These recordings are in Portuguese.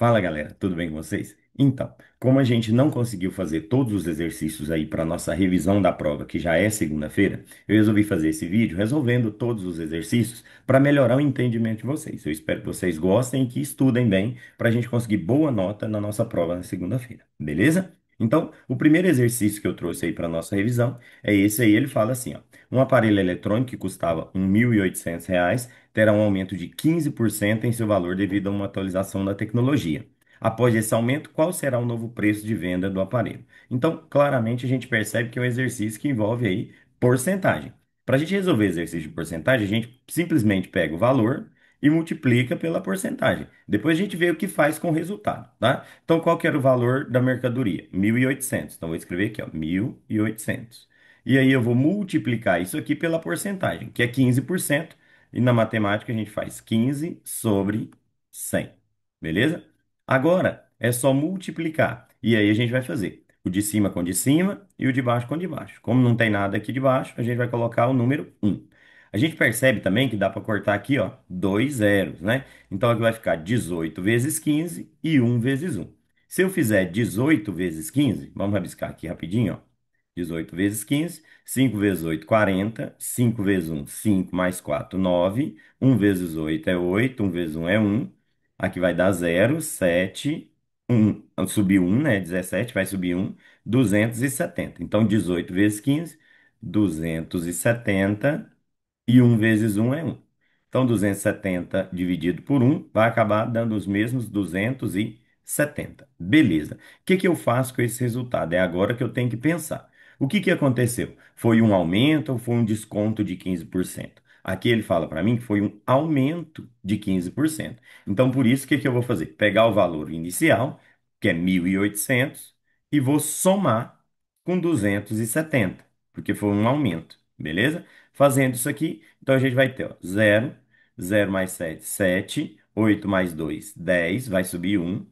Fala galera, tudo bem com vocês? Então, como a gente não conseguiu fazer todos os exercícios aí para nossa revisão da prova, que já é segunda-feira, eu resolvi fazer esse vídeo resolvendo todos os exercícios para melhorar o entendimento de vocês. Eu espero que vocês gostem e que estudem bem para a gente conseguir boa nota na nossa prova na segunda-feira, beleza? Então, o primeiro exercício que eu trouxe aí para nossa revisão é esse aí. Ele fala assim, ó: um aparelho eletrônico que custava R$ 1.800 terá um aumento de 15% em seu valor devido a uma atualização da tecnologia. Após esse aumento, qual será o novo preço de venda do aparelho? Então, claramente a gente percebe que é um exercício que envolve aí porcentagem. Para a gente resolver exercício de porcentagem, a gente simplesmente pega o valor e multiplica pela porcentagem. Depois a gente vê o que faz com o resultado, tá? Então, qual que era o valor da mercadoria? 1.800. Então, vou escrever aqui, ó, 1.800. E aí eu vou multiplicar isso aqui pela porcentagem, que é 15%. E na matemática a gente faz 15 sobre 100. Beleza? Agora é só multiplicar. E aí a gente vai fazer o de cima com o de cima e o de baixo com o de baixo. Como não tem nada aqui de baixo, a gente vai colocar o número 1. A gente percebe também que dá para cortar aqui, ó, dois zeros, né? Então aqui vai ficar 18 vezes 15 e 1 vezes 1. Se eu fizer 18 vezes 15, vamos rabiscar aqui rapidinho, ó. 18 vezes 15, 5 vezes 8, 40, 5 vezes 1, 5 mais 4, 9, 1 vezes 8 é 8, 1 vezes 1 é 1, aqui vai dar 0, 7, 1, subiu 1, né, 17, vai subir 1, 270. Então, 18 vezes 15, 270, e 1 vezes 1 é 1. Então, 270 dividido por 1 vai acabar dando os mesmos 270. Beleza. O que que eu faço com esse resultado? É agora que eu tenho que pensar. O que que aconteceu? Foi um aumento ou foi um desconto de 15%? Aqui ele fala para mim que foi um aumento de 15%. Então, por isso, o que que eu vou fazer? Pegar o valor inicial, que é 1.800, e vou somar com 270, porque foi um aumento. Beleza? Fazendo isso aqui, então a gente vai ter, ó, 0, 0 mais 7, 7, 8 mais 2, 10, vai subir 1,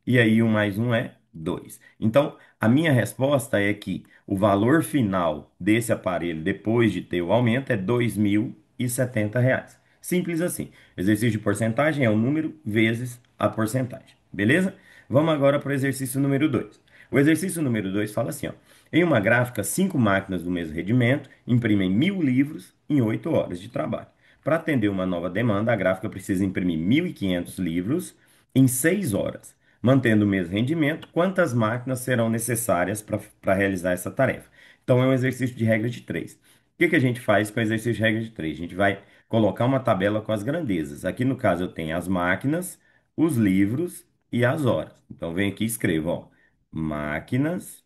e aí 1 mais 1 é 2. Então, a minha resposta é que o valor final desse aparelho, depois de ter o aumento, é R$ 2.070. Simples assim. Exercício de porcentagem é o número vezes a porcentagem. Beleza? Vamos agora para o exercício número 2. O exercício número 2 fala assim, ó: em uma gráfica, 5 máquinas do mesmo rendimento imprimem 1.000 livros em 8 horas de trabalho. Para atender uma nova demanda, a gráfica precisa imprimir 1.500 livros em 6 horas. Mantendo o mesmo rendimento, quantas máquinas serão necessárias para realizar essa tarefa? Então, é um exercício de regra de 3. O que que a gente faz com o exercício de regra de 3? A gente vai colocar uma tabela com as grandezas. Aqui, no caso, eu tenho as máquinas, os livros e as horas. Então, vem aqui e escrevo, ó, máquinas,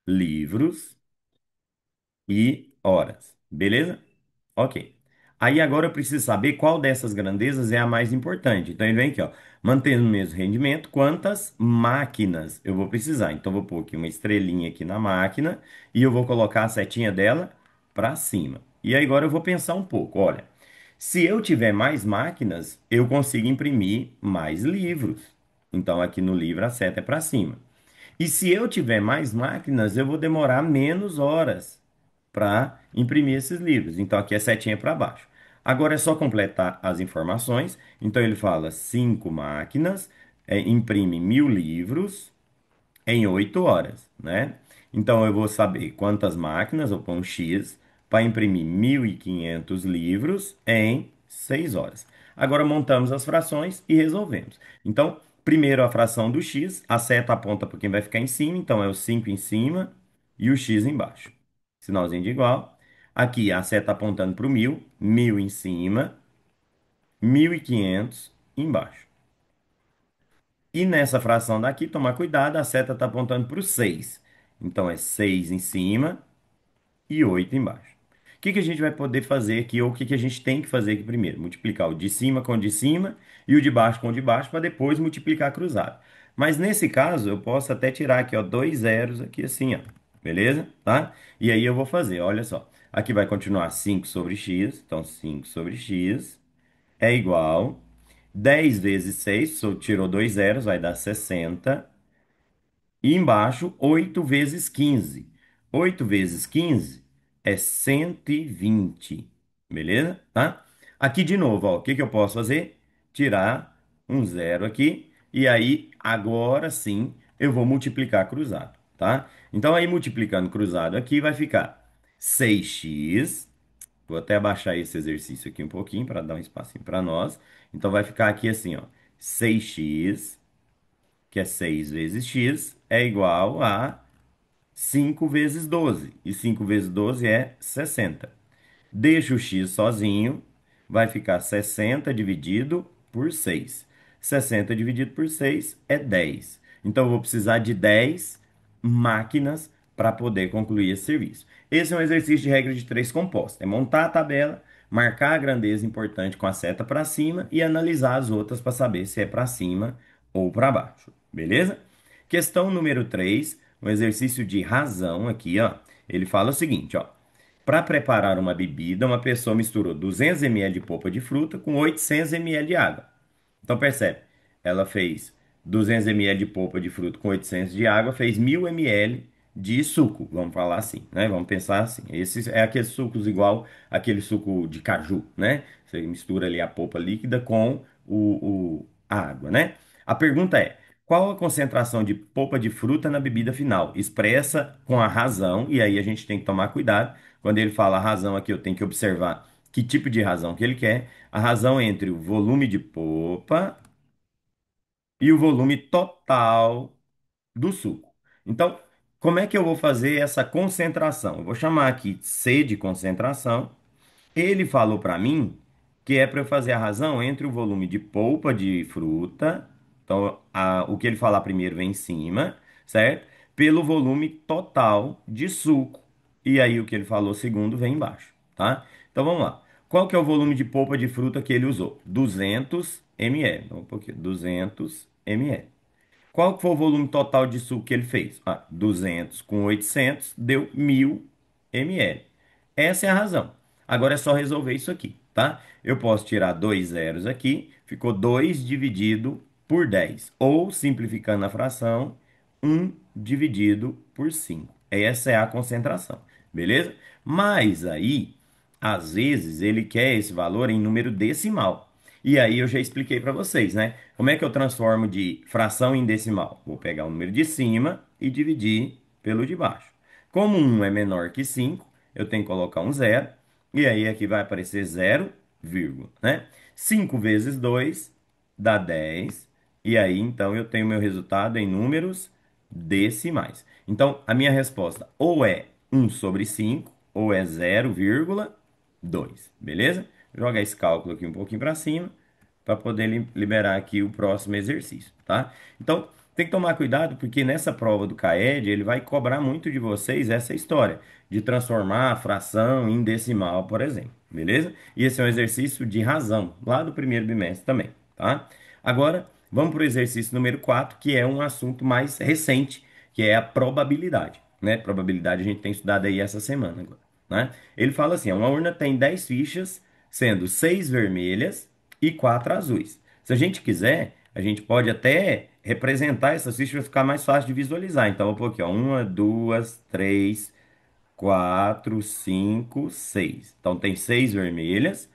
livros e horas. Beleza? Ok. Aí agora eu preciso saber qual dessas grandezas é a mais importante. Então ele vem aqui, ó, mantendo o mesmo rendimento, quantas máquinas eu vou precisar. Então eu vou pôr aqui uma estrelinha aqui na máquina e eu vou colocar a setinha dela para cima. E aí agora eu vou pensar um pouco. Olha, se eu tiver mais máquinas, eu consigo imprimir mais livros. Então aqui no livro a seta é para cima. E se eu tiver mais máquinas, eu vou demorar menos horas para imprimir esses livros. Então aqui é setinha para baixo. Agora é só completar as informações. Então ele fala 5 máquinas, imprime 1.000 livros em 8 horas, né? Então eu vou saber quantas máquinas, eu ponho um X, para imprimir 1.500 livros em 6 horas. Agora montamos as frações e resolvemos. Então, primeiro a fração do X, a seta aponta para quem vai ficar em cima, então é o 5 em cima e o X embaixo. Sinalzinho de igual. Aqui a seta apontando para o 1.000, 1.000 em cima, 1.500 embaixo. E nessa fração daqui, tomar cuidado, a seta está apontando para o 6. Então é 6 em cima e 8 embaixo. O que que a gente vai poder fazer aqui, ou o que que a gente tem que fazer aqui primeiro? Multiplicar o de cima com o de cima e o de baixo com o de baixo, para depois multiplicar cruzado. Mas nesse caso, eu posso até tirar aqui, ó, dois zeros aqui assim, ó. Beleza? Tá? E aí eu vou fazer, olha só. Aqui vai continuar 5 sobre x, então 5 sobre x é igual 10 vezes 6, tirou dois zeros, vai dar 60. E embaixo, 8 vezes 15. 8 vezes 15 é 120. Beleza? Tá? Aqui de novo, ó, o que que eu posso fazer? Tirar um zero aqui, e aí agora sim eu vou multiplicar cruzado, tá? Então aí multiplicando cruzado aqui vai ficar 6x. Vou até abaixar esse exercício aqui um pouquinho para dar um espacinho para nós. Então vai ficar aqui assim, ó, 6x, que é 6 vezes x, é igual a 5 vezes 12. E 5 vezes 12 é 60. Deixa o x sozinho, vai ficar 60 dividido por 6. 60 dividido por 6 é 10. Então, eu vou precisar de 10 máquinas para poder concluir esse serviço. Esse é um exercício de regra de três composta. É montar a tabela, marcar a grandeza importante com a seta para cima e analisar as outras para saber se é para cima ou para baixo. Beleza? Questão número 3, um exercício de razão aqui, ó. Ele fala o seguinte, ó. Para preparar uma bebida, uma pessoa misturou 200 ml de polpa de fruta com 800 ml de água. Então percebe, ela fez 200 ml de polpa de fruta com 800 de água, fez 1000 ml de suco, vamos falar assim, né? Vamos pensar assim. Esse é aqueles sucos igual aquele suco de caju, né? Você mistura ali a polpa líquida com a água, né? A pergunta é: qual a concentração de polpa de fruta na bebida final? Expressa com a razão, e aí a gente tem que tomar cuidado. Quando ele fala razão aqui, eu tenho que observar que tipo de razão que ele quer. A razão entre o volume de polpa e o volume total do suco. Então, como é que eu vou fazer essa concentração? Eu vou chamar aqui C de concentração. Ele falou para mim que é para eu fazer a razão entre o volume de polpa de fruta, então o que ele falar primeiro vem em cima, certo? Pelo volume total de suco. E aí o que ele falou segundo vem embaixo, tá? Então vamos lá. Qual que é o volume de polpa de fruta que ele usou? 200 ml. Então, um pouquinho, 200 ml. Qual que foi o volume total de suco que ele fez? 200 com 800 deu 1000 ml. Essa é a razão. Agora é só resolver isso aqui, tá? Eu posso tirar dois zeros aqui, ficou 2 dividido por 10. Ou, simplificando a fração, 1 dividido por 5. Essa é a concentração, beleza? Mas aí, às vezes, ele quer esse valor em número decimal. E aí eu já expliquei para vocês, né? Como é que eu transformo de fração em decimal? Vou pegar o número de cima e dividir pelo de baixo. Como um é menor que 5, eu tenho que colocar um zero. E aí aqui vai aparecer zero, vírgula, né? 5 vezes 2 dá 10. E aí então eu tenho meu resultado em números decimais. Então a minha resposta ou é 1/5 ou é 0,2, beleza? Joga esse cálculo aqui um pouquinho para cima para poder liberar aqui o próximo exercício, tá? Então, tem que tomar cuidado porque nessa prova do CAED ele vai cobrar muito de vocês essa história de transformar a fração em decimal, por exemplo, beleza? E esse é um exercício de razão, lá do primeiro bimestre também, tá? Agora, vamos para o exercício número 4, que é um assunto mais recente, que é a probabilidade, né? Probabilidade a gente tem estudado aí essa semana agora, né? Ele fala assim, uma urna tem 10 fichas, sendo 6 vermelhas e 4 azuis. Se a gente quiser, a gente pode até representar essas fichas para ficar mais fácil de visualizar. Então, eu vou pôr aqui, ó, 1, 2, 3, 4, 5, 6. Então, tem 6 vermelhas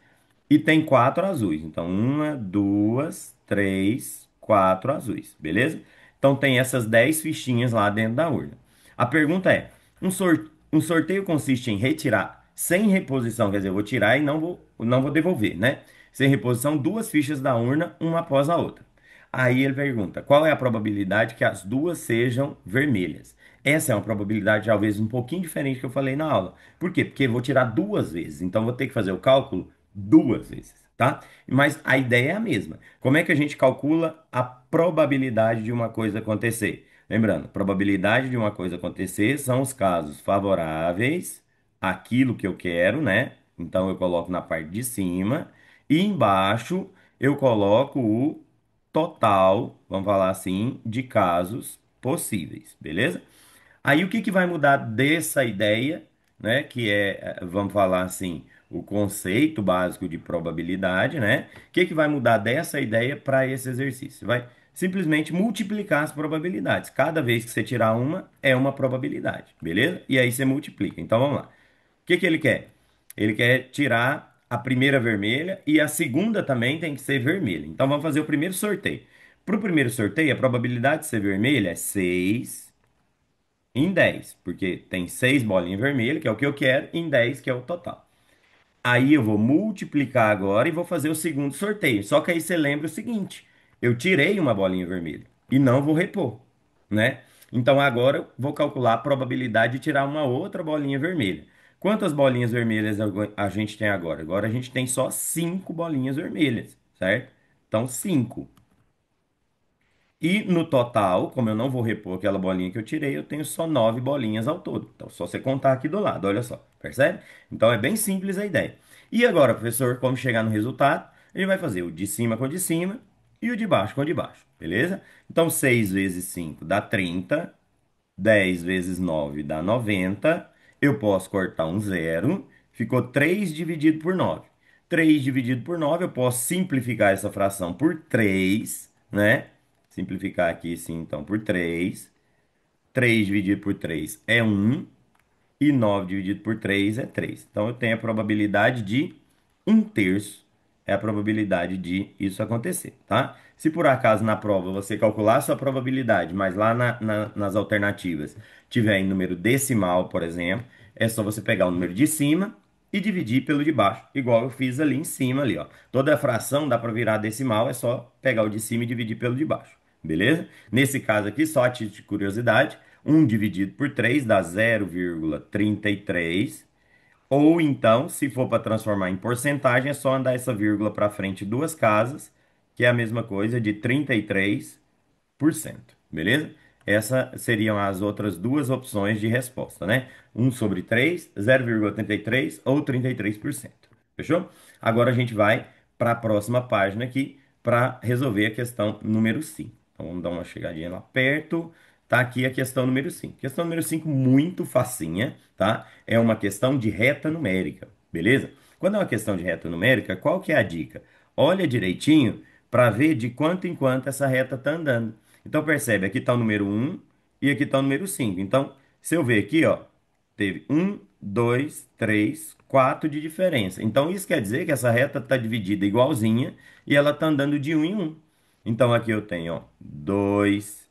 e tem 4 azuis. Então, 1, 2, 3, 4 azuis, beleza? Então, tem essas 10 fichinhas lá dentro da urna. A pergunta é, um sorteio consiste em retirar sem reposição, quer dizer, eu vou tirar e não vou devolver, né? Sem reposição, duas fichas da urna, uma após a outra. Aí ele pergunta, qual é a probabilidade que as duas sejam vermelhas? Essa é uma probabilidade talvez um pouquinho diferente que eu falei na aula. Por quê? Porque eu vou tirar duas vezes, então vou ter que fazer o cálculo duas vezes, tá? Mas a ideia é a mesma. Como é que a gente calcula a probabilidade de uma coisa acontecer? Lembrando, probabilidade de uma coisa acontecer são os casos favoráveis àquilo que eu quero, né? Então eu coloco na parte de cima e embaixo eu coloco o total, vamos falar assim, de casos possíveis, beleza? Aí o que que vai mudar dessa ideia, né? Que é, vamos falar assim, o conceito básico de probabilidade, né? O que que vai mudar dessa ideia para esse exercício? Vai simplesmente multiplicar as probabilidades. Cada vez que você tirar uma, é uma probabilidade, beleza? E aí você multiplica. Então vamos lá. O que que ele quer? Ele quer tirar a primeira vermelha e a segunda também tem que ser vermelha. Então vamos fazer o primeiro sorteio. Para o primeiro sorteio, a probabilidade de ser vermelha é 6 em 10, porque tem 6 bolinhas vermelhas, que é o que eu quero, em 10, que é o total. Aí eu vou multiplicar agora e vou fazer o segundo sorteio. Só que aí você lembra o seguinte: eu tirei uma bolinha vermelha e não vou repor, né? Então agora eu vou calcular a probabilidade de tirar uma outra bolinha vermelha. Quantas bolinhas vermelhas a gente tem agora? Agora a gente tem só 5 bolinhas vermelhas, certo? Então 5. E no total, como eu não vou repor aquela bolinha que eu tirei, eu tenho só 9 bolinhas ao todo. Então, só você contar aqui do lado, olha só, percebe? Então, é bem simples a ideia. E agora, professor, como chegar no resultado? A gente vai fazer o de cima com o de cima e o de baixo com o de baixo, beleza? Então, 6 vezes 5 dá 30, 10 vezes 9 dá 90. Eu posso cortar um zero, ficou 3 dividido por 9. 3 dividido por 9, eu posso simplificar essa fração por 3, né? Simplificar aqui, sim, então, por 3. 3 dividido por 3 é 1. E 9 dividido por 3 é 3. Então, eu tenho a probabilidade de 1/3 é a probabilidade de isso acontecer, tá? Se por acaso na prova você calcular a sua probabilidade, mas lá nas alternativas tiver em número decimal, por exemplo, é só você pegar o número de cima e dividir pelo de baixo, igual eu fiz ali em cima ali, ó. Toda fração dá para virar decimal, é só pegar o de cima e dividir pelo de baixo, beleza? Nesse caso aqui, só a título de curiosidade, 1 dividido por 3 dá 0,33. Ou então, se for para transformar em porcentagem, é só andar essa vírgula para frente duas casas, que é a mesma coisa de 33%, beleza? Essas seriam as outras duas opções de resposta, né? 1/3, 0,33 ou 33%. Fechou? Agora a gente vai para a próxima página aqui para resolver a questão número 5. Então vamos dar uma chegadinha lá perto. Tá aqui a questão número 5. Questão número 5 muito facinha, tá? É uma questão de reta numérica, beleza? Quando é uma questão de reta numérica, qual que é a dica? Olha direitinho para ver de quanto em quanto essa reta está andando. Então percebe, aqui está o número 1 e aqui está o número 5. Então, se eu ver aqui, ó, teve 1, 2, 3, 4 de diferença. Então, isso quer dizer que essa reta está dividida igualzinha e ela está andando de um em um. Então, aqui eu tenho, ó, 2,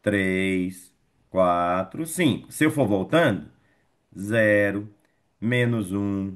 3, 4, 5. Se eu for voltando, 0, -1,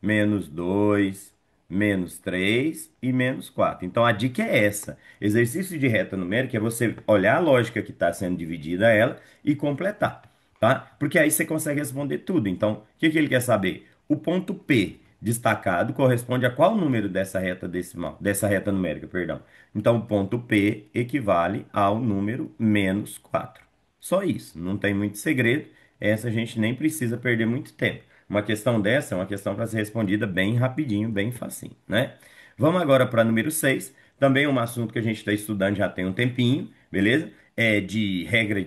-2, -3 e -4. Então a dica é essa. Exercício de reta numérica é você olhar a lógica que está sendo dividida ela e completar, tá? Porque aí você consegue responder tudo. Então, o que que ele quer saber? O ponto P destacado corresponde a qual número dessa reta decimal, dessa reta numérica, perdão. Então, o ponto P equivale ao número -4. Só isso, não tem muito segredo. Essa a gente nem precisa perder muito tempo. Uma questão dessa é uma questão para ser respondida bem rapidinho, bem facinho, né? Vamos agora para número 6. Também um assunto que a gente está estudando já tem um tempinho, beleza? É de regra,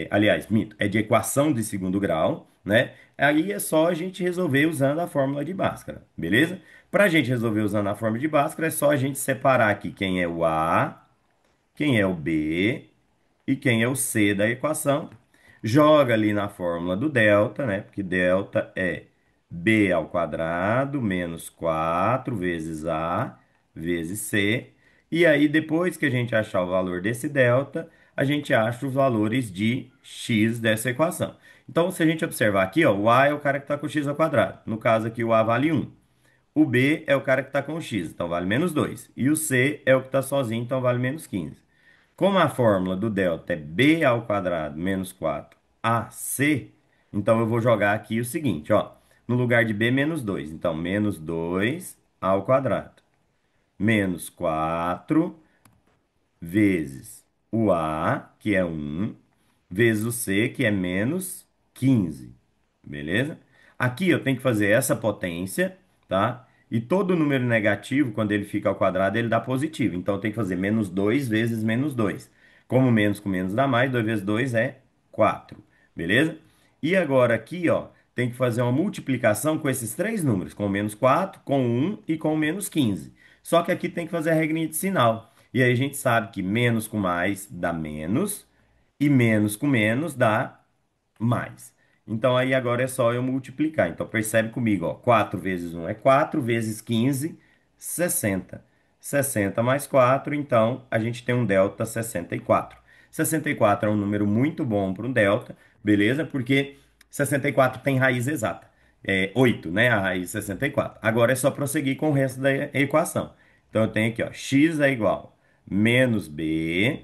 aliás, mito, é de equação de segundo grau, né? Aí é só a gente resolver usando a fórmula de Bhaskara, beleza? Para a gente resolver usando a fórmula de Bhaskara, é só a gente separar aqui quem é o A, quem é o B e quem é o C da equação. Joga ali na fórmula do delta, né? Porque delta é B ao quadrado menos 4 vezes A vezes C. E aí, depois que a gente achar o valor desse delta, a gente acha os valores de x dessa equação. Então, se a gente observar aqui, ó, o A é o cara que está com x ao quadrado. No caso aqui, o A vale 1. O B é o cara que está com x, então vale -2. E o C é o que está sozinho, então vale -15. Como a fórmula do delta é b ao quadrado menos 4ac, então eu vou jogar aqui o seguinte, ó. No lugar de b, -2. Então, -2 ao quadrado. Menos 4 vezes o a, que é 1, vezes o c, que é -15. Beleza? Aqui eu tenho que fazer essa potência, tá? E todo número negativo, quando ele fica ao quadrado, ele dá positivo. Então eu tenho que fazer -2 vezes -2. Como menos com menos dá mais, 2 vezes 2 é 4. Beleza? E agora aqui, ó, tem que fazer uma multiplicação com esses três números, com -4, com 1 e com -15. Só que aqui tem que fazer a regrinha de sinal. E aí a gente sabe que menos com mais dá menos, e menos com menos dá mais. Então aí agora é só eu multiplicar. Então percebe comigo, ó, 4 vezes um é 4 vezes 15, 60. 60 mais 4, então a gente tem um delta 64. 64 é um número muito bom para um delta, beleza? Porque 64 tem raiz exata. É 8, né? A raiz de 64. Agora é só prosseguir com o resto da equação. Então eu tenho aqui, ó, x é igual menos b.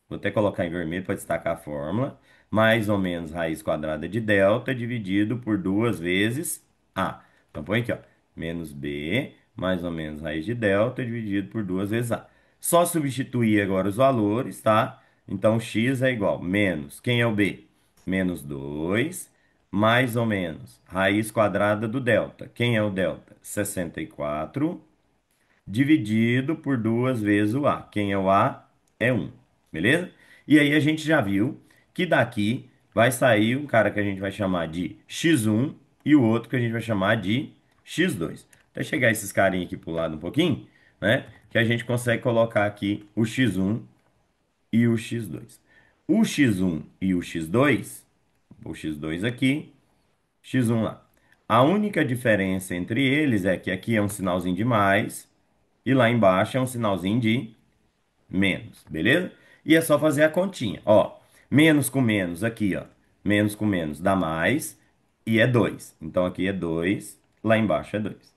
Vou até colocar em vermelho para destacar a fórmula. Mais ou menos raiz quadrada de delta dividido por 2 vezes a. Então põe aqui, ó, menos b mais ou menos raiz de delta dividido por 2 vezes a. Só substituir agora os valores, tá? Então x é igual menos, quem é o b? Menos 2 mais ou menos raiz quadrada do delta. Quem é o delta? 64 dividido por 2 vezes o A. Quem é o A? É um, beleza? E aí a gente já viu que daqui vai sair um cara que a gente vai chamar de x1 e o outro que a gente vai chamar de x2. Até chegar esses carinhos aqui pro lado um pouquinho, né? Que a gente consegue colocar aqui o x1 e o x2. O x1 e o x2 aqui, x1 lá. A única diferença entre eles é que aqui é um sinalzinho de mais e lá embaixo é um sinalzinho de menos, beleza? E é só fazer a continha, ó. Menos com menos aqui, ó. Menos com menos dá mais e é 2. Então aqui é 2, lá embaixo é 2.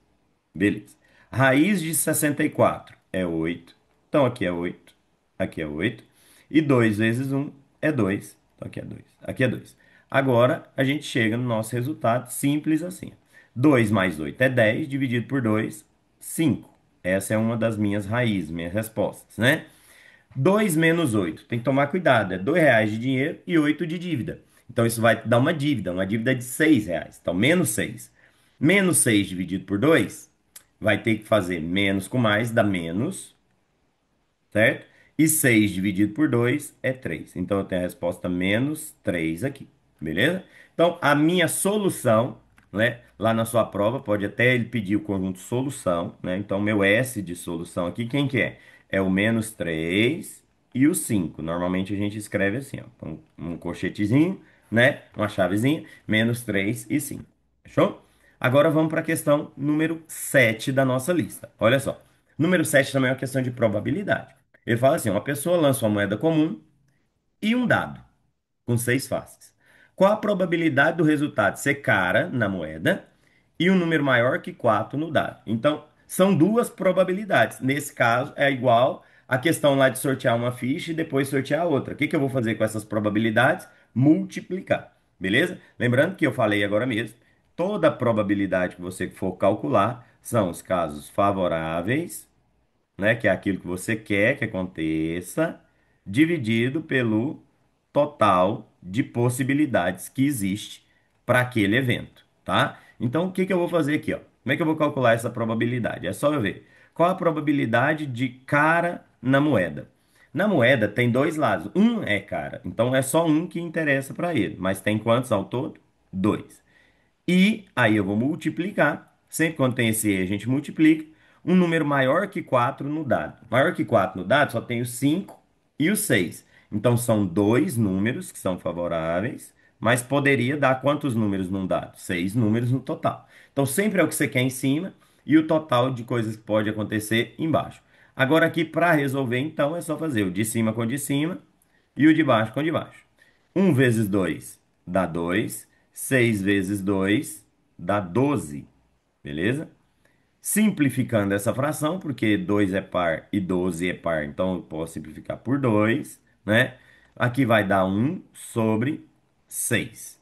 Beleza. Raiz de 64 é 8. Então aqui é 8, aqui é 8. E 2 vezes um é 2. Então aqui é 2, aqui é 2. Agora a gente chega no nosso resultado simples assim. 2 mais 8 é 10, dividido por 2, 5. Essa é uma das minhas raízes, minhas respostas, né? 2 menos 8, tem que tomar cuidado, é R$ 2 de dinheiro e 8 de dívida. Então isso vai dar uma dívida de R$ 6. Então menos 6. Menos 6 dividido por 2 vai ter que fazer menos com mais, dá menos, certo? E 6 dividido por 2 é 3. Então eu tenho a resposta menos 3 aqui, beleza? Então a minha solução, né, lá na sua prova, pode até ele pedir o conjunto solução, né? Então meu S de solução aqui, quem que é? É o menos 3 e o 5. Normalmente a gente escreve assim, ó, um colchetezinho, né? Uma chavezinha, menos 3 e 5. Fechou? Agora vamos para a questão número 7 da nossa lista. Olha só. Número 7 também é uma questão de probabilidade. Ele fala assim: uma pessoa lança uma moeda comum e um dado com 6 faces. Qual a probabilidade do resultado ser cara na moeda e um número maior que 4 no dado? Então, são duas probabilidades. Nesse caso, é igual a questão lá de sortear uma ficha e depois sortear a outra. O que que eu vou fazer com essas probabilidades? Multiplicar. Beleza? Lembrando que eu falei agora mesmo, toda probabilidade que você for calcular são os casos favoráveis, né, que é aquilo que você quer que aconteça, dividido pelo total de possibilidades que existe para aquele evento, tá? Então, o que que eu vou fazer aqui, ó? Como é que eu vou calcular essa probabilidade? É só eu ver. Qual a probabilidade de cara na moeda? Na moeda tem dois lados. Um é cara, então é só um que interessa para ele. Mas tem quantos ao todo? Dois. E aí eu vou multiplicar. Sempre quando tem esse E, a gente multiplica. Um número maior que 4 no dado. Maior que 4 no dado, só tem o 5 e o 6. Então são dois números que são favoráveis, mas poderia dar quantos números num dado? 6 números no total. Então sempre é o que você quer em cima e o total de coisas que pode acontecer embaixo. Agora aqui para resolver, então, é só fazer o de cima com o de cima e o de baixo com o de baixo. 1 vezes 2 dá 2. 6 vezes 2 dá 12. Beleza? Simplificando essa fração, porque 2 é par e 12 é par, então eu posso simplificar por 2, né? Aqui vai dar 1/6.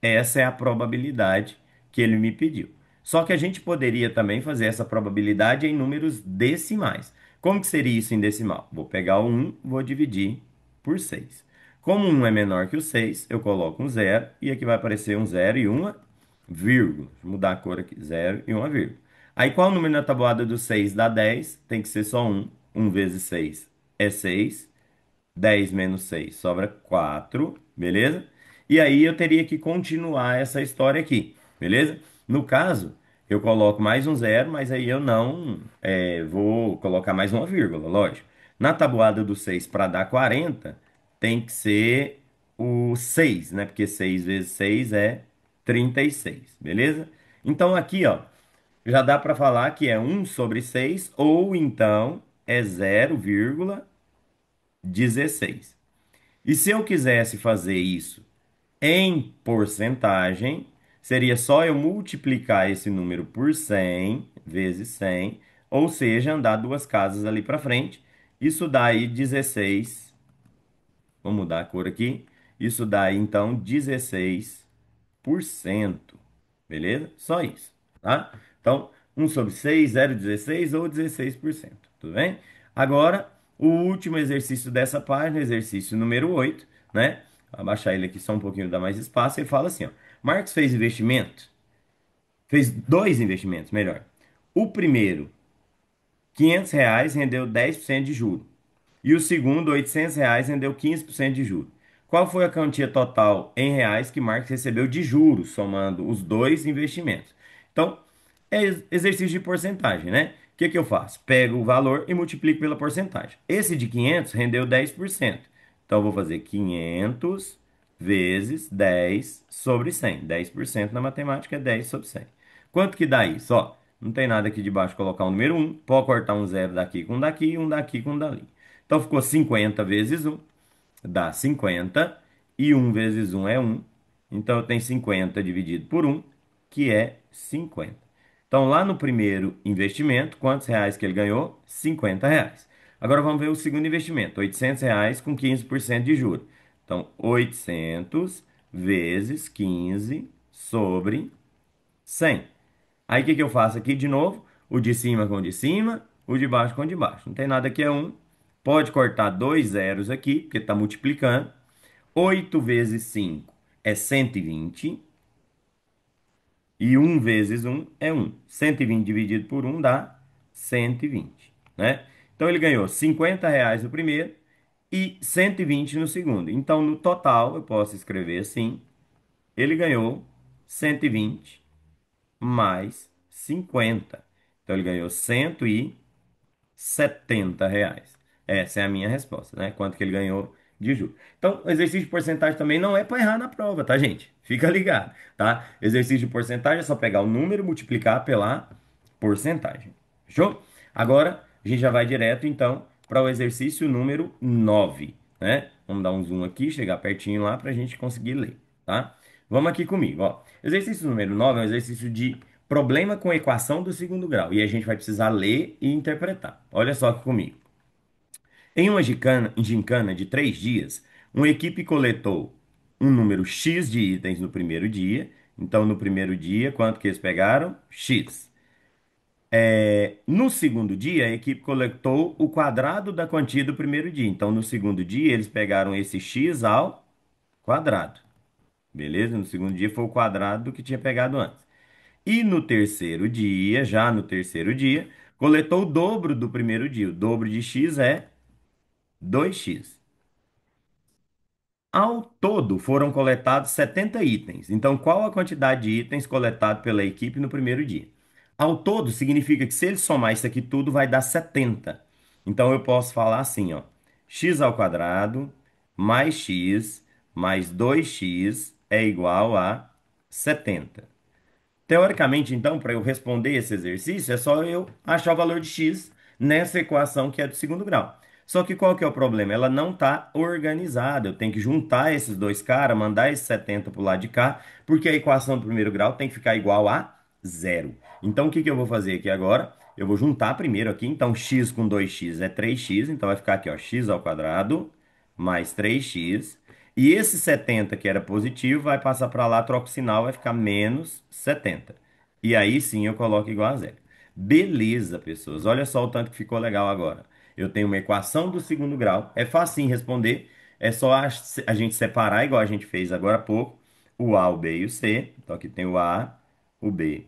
Essa é a probabilidade que ele me pediu. Só que a gente poderia também fazer essa probabilidade em números decimais. Como que seria isso em decimal? Vou pegar o 1, vou dividir por 6. Como 1 é menor que o 6, eu coloco um zero e aqui vai aparecer um zero e uma vírgula. Vou mudar a cor aqui, zero e uma vírgula. Aí qual o número na tabuada do 6 dá 10? Tem que ser só um. 1 vezes 6 é 6. 10 menos 6 sobra 4, beleza? E aí eu teria que continuar essa história aqui, beleza? No caso, eu coloco mais um zero, mas aí eu não vou colocar mais uma vírgula, lógico. Na tabuada do 6 para dar 40, tem que ser o 6, né? Porque 6 vezes 6 é 36, beleza? Então aqui, ó, já dá para falar que é 1/6 ou então é 0,16. E se eu quisesse fazer isso em porcentagem, seria só eu multiplicar esse número por 100 vezes 100, ou seja, andar duas casas ali para frente. Isso dá aí 16. Vou mudar a cor aqui. Isso dá aí, então 16%. Beleza? Só isso, tá? Então, 1/6, 0,16 ou 16%. Tudo bem? Agora, o último exercício dessa página, exercício número 8, né? Vou abaixar ele aqui só um pouquinho, dá mais espaço. Ele fala assim, ó. Marx fez investimento, fez dois investimentos, melhor. O primeiro, R$ 500 rendeu 10% de juros. E o segundo, R$ 800, rendeu 15% de juros. Qual foi a quantia total em reais que Marx recebeu de juros, somando os dois investimentos? Então, é exercício de porcentagem, né? O que que eu faço? Pego o valor e multiplico pela porcentagem. Esse de 500 rendeu 10%. Então, eu vou fazer 500 vezes 10 sobre 100. 10% na matemática é 10 sobre 100. Quanto que dá isso? Ó, não tem nada aqui de baixo, colocar o número 1. Pode cortar um zero daqui com um daqui, um daqui com um dali. Então ficou 50 vezes um dá 50. E um vezes um é um. Então eu tenho 50 dividido por um, que é 50. Então lá no primeiro investimento, quantos reais que ele ganhou? R$ 50. Agora vamos ver o segundo investimento, R$ 800 com 15% de juros. Então 800 vezes 15 sobre 100. Aí o que que eu faço aqui de novo? O de cima com o de cima, o de baixo com o de baixo. Não tem nada aqui, é um. Pode cortar dois zeros aqui, porque está multiplicando. 8 vezes 5 é 120. E um vezes um é um. 120 dividido por um dá 120, né? Então ele ganhou R$ 50 no primeiro e 120 no segundo. Então no total eu posso escrever assim: ele ganhou 120 mais 50. Então ele ganhou R$ 170. Essa é a minha resposta, né? Quanto que ele ganhou de juros. Então, o exercício de porcentagem também não é para errar na prova, tá, gente? Fica ligado, tá? Exercício de porcentagem é só pegar o número e multiplicar pela porcentagem. Fechou? Agora, a gente já vai direto, então, para o exercício número 9, né? Vamos dar um zoom aqui, chegar pertinho lá para a gente conseguir ler, tá? Vamos aqui comigo, ó. Exercício número 9 é um exercício de problema com equação do segundo grau. E a gente vai precisar ler e interpretar. Olha só aqui comigo. Em uma gincana de 3 dias, uma equipe coletou um número X de itens no primeiro dia. Então, no primeiro dia, quanto que eles pegaram? X. No segundo dia, a equipe coletou o quadrado da quantia do primeiro dia. Então, no segundo dia, eles pegaram esse X ao quadrado. Beleza? No segundo dia foi o quadrado do que tinha pegado antes. E no terceiro dia, já no terceiro dia, coletou o dobro do primeiro dia. O dobro de x é 2x. Ao todo, foram coletados 70 itens. Então, qual a quantidade de itens coletados pela equipe no primeiro dia? Ao todo, significa que se ele somar isso aqui tudo, vai dar 70. Então, eu posso falar assim, ó. X ao quadrado mais x mais 2x é igual a 70. Teoricamente, então, para eu responder esse exercício, é só eu achar o valor de x nessa equação que é do segundo grau. Só que qual que é o problema? Ela não está organizada. Eu tenho que juntar esses dois caras, mandar esses 70 para o lado de cá, porque a equação do primeiro grau tem que ficar igual a zero. Então, o que que eu vou fazer aqui agora? Eu vou juntar primeiro aqui. Então, x com 2x é 3x. Então, vai ficar aqui, ó, x ao quadrado mais 3x. E esse 70 que era positivo vai passar para lá, troca o sinal, vai ficar menos 70. E aí sim eu coloco igual a zero. Beleza, pessoas. Olha só o tanto que ficou legal agora. Eu tenho uma equação do segundo grau. É facinho responder. É só a gente separar, igual a gente fez agora há pouco, o A, o B e o C. Então aqui tem o A, o B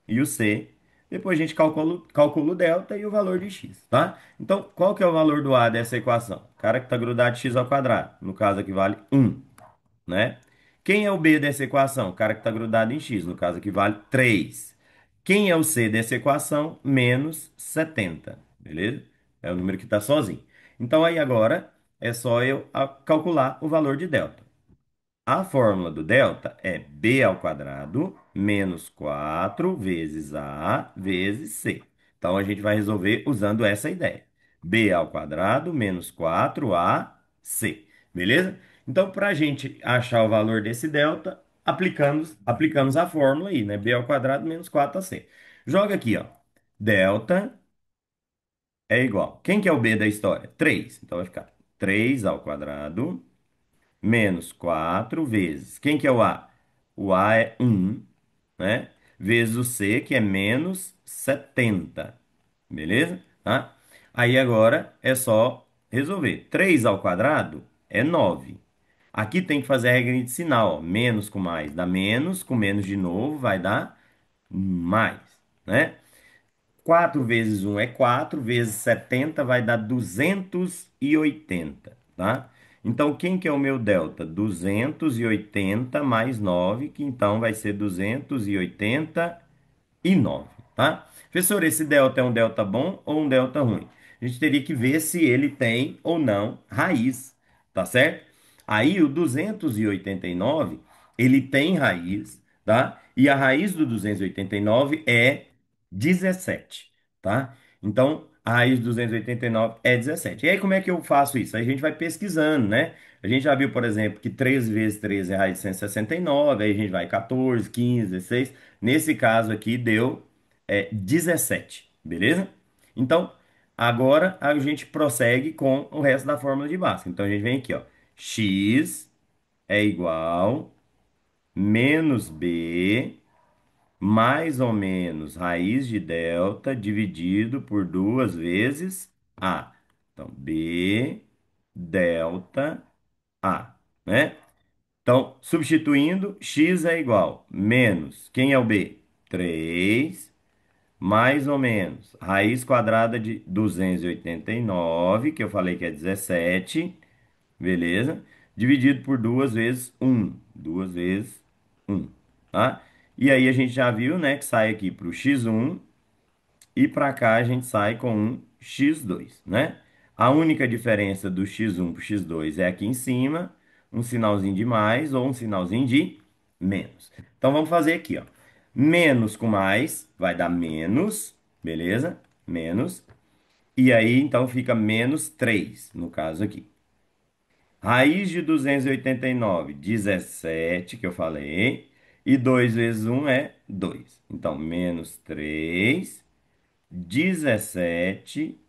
e o C. Depois a gente calcula o delta e o valor de x, tá? Então, qual que é o valor do A dessa equação? O cara que está grudado de x ao quadrado. No caso aqui vale 1, né? Quem é o B dessa equação? O cara que está grudado em x. No caso aqui vale 3. Quem é o C dessa equação? Menos 70, beleza? É o número que está sozinho. Então, aí agora é só eu calcular o valor de delta. A fórmula do delta é b ao quadrado menos 4 vezes a vezes c. Então, a gente vai resolver usando essa ideia. B ao quadrado menos 4ac. Beleza? Então, para a gente achar o valor desse delta, aplicamos a fórmula aí, né? B ao quadrado menos 4ac. Joga aqui, ó. Delta é igual. Quem que é o B da história? 3. Então, vai ficar 3 ao quadrado menos 4 vezes. Quem que é o A? O A é 1, né? Vezes o C, que é menos 70. Beleza? Tá? Aí agora é só resolver. 3 ao quadrado é 9. Aqui tem que fazer a regra de sinal, ó. Menos com mais dá menos, com menos de novo vai dar mais, né? 4 vezes um é 4 vezes 70 vai dar 280, tá? Então, quem que é o meu delta? 280 mais 9, que então vai ser 289, tá? Professor, esse delta é um delta bom ou um delta ruim? A gente teria que ver se ele tem ou não raiz, tá certo? Aí o 289, ele tem raiz, tá? E a raiz do 289 é 17, tá? Então, a raiz do 289 é 17. E aí, como é que eu faço isso? Aí a gente vai pesquisando, né? A gente já viu, por exemplo, que 3 vezes 13 é raiz de 169, aí a gente vai 14, 15, 16. Nesse caso aqui deu 17, beleza? Então, agora a gente prossegue com o resto da fórmula de Bhaskara. Então, a gente vem aqui, ó. X é igual menos B mais ou menos raiz de delta dividido por 2 vezes A. Então, B delta A, né? Então, substituindo, x é igual menos, quem é o b? 3 mais ou menos raiz quadrada de 289, que eu falei que é 17, beleza? Dividido por 2 vezes 1, 2 vezes 1, tá? E aí a gente já viu, né, que sai aqui para o x1 e para cá a gente sai com um x2, né? A única diferença do x1 para o x2 é aqui em cima, um sinalzinho de mais ou um sinalzinho de menos. Então vamos fazer aqui, ó. Menos com mais vai dar menos, beleza? Menos. E aí então fica menos 3 no caso aqui. Raiz de 289, 17, que eu falei. E 2 vezes um é 2. Então, menos 3. 17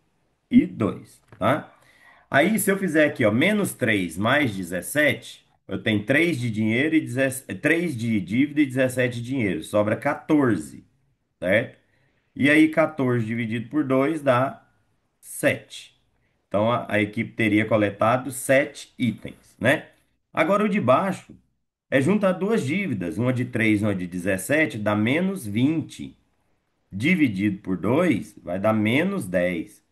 e 2, tá? Aí, se eu fizer aqui, ó, menos 3 mais 17, eu tenho 3 de dinheiro e 17, 3 de dívida e 17 de dinheiro. Sobra 14, certo? E aí, 14 dividido por 2 dá 7. Então, a equipe teria coletado 7 itens, né? Agora, o de baixo é juntar duas dívidas, uma de 3 e uma de 17, dá menos 20 dividido por 2 vai dar menos 10.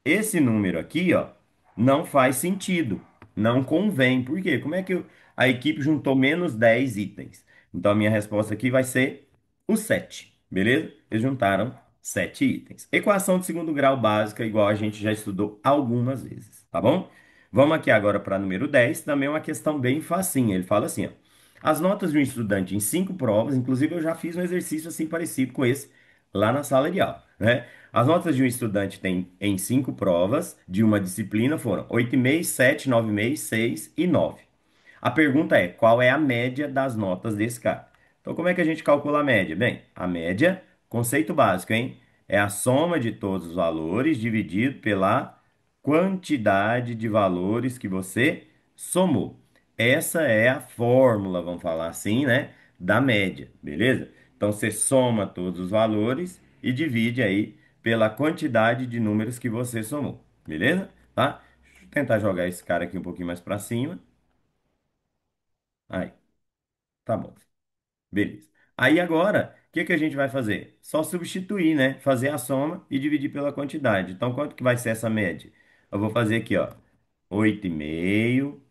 Esse número aqui, ó, não faz sentido, não convém. Por quê? Como é que a equipe juntou menos 10 itens? Então a minha resposta aqui vai ser o 7, beleza? Eles juntaram 7 itens. Equação de segundo grau básica, igual a gente já estudou algumas vezes, tá bom? Vamos aqui agora para número 10, também é uma questão bem facinha. Ele fala assim, ó, as notas de um estudante em 5 provas, inclusive eu já fiz um exercício assim parecido com esse lá na sala de aula, né? As notas de um estudante tem em 5 provas de uma disciplina foram 8,5, 7, 9,5, 6 e 9. A pergunta é, qual é a média das notas desse cara? Então, como é que a gente calcula a média? Bem, a média, conceito básico, hein? É a soma de todos os valores dividido pela quantidade de valores que você somou. Essa é a fórmula, vamos falar assim, né? Da média, beleza? Então, você soma todos os valores e divide aí pela quantidade de números que você somou, beleza? Tá? Deixa eu tentar jogar esse cara aqui um pouquinho mais para cima. Aí, tá bom. Beleza. Aí agora, o que que a gente vai fazer? Só substituir, né? Fazer a soma e dividir pela quantidade. Então, quanto que vai ser essa média? Eu vou fazer aqui, ó. 8,5